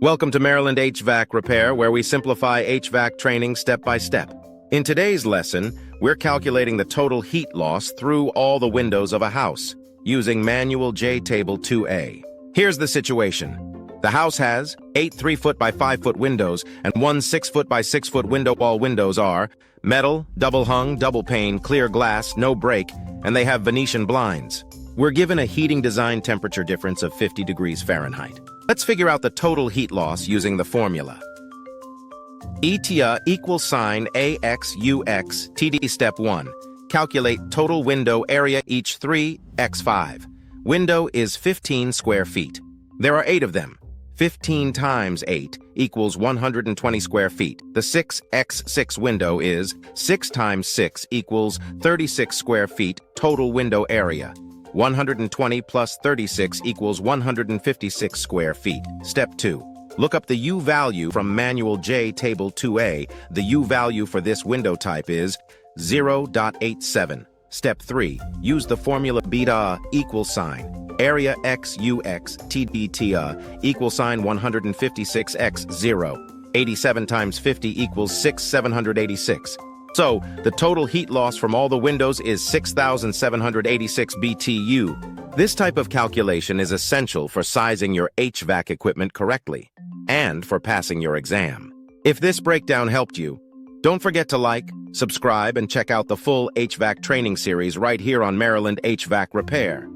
Welcome to Maryland HVAC Repair, where we simplify HVAC training step by step. In today's lesson, we're calculating the total heat loss through all the windows of a house, using manual J-Table 2A. Here's the situation. The house has 8 3-foot by 5-foot windows and 1 6-foot by 6-foot window. All windows are metal, double hung, double pane, clear glass, no break, and they have Venetian blinds. We're given a heating design temperature difference of 50 degrees Fahrenheit. Let's figure out the total heat loss using the formula. BTUh equals sign AX TD. Step 1. Calculate total window area each 3x5. Window is 15 square feet. There are 8 of them. 15 times 8 equals 120 square feet. The 6x6 window is 6 times 6 equals 36 square feet total window area. 120 plus 36 equals 156 square feet. Step 2. Look up the U value from manual J-Table 2A. The U value for this window type is 0.87. Step 3. Use the formula BTUh equals sign area x ux TD equals sign 156 x 0. 87 times 50 equals 6,786. So, the total heat loss from all the windows is 6,786 BTU. This type of calculation is essential for sizing your HVAC equipment correctly and for passing your exam. If this breakdown helped you, don't forget to like, subscribe, and check out the full HVAC training series right here on Maryland HVAC Repair.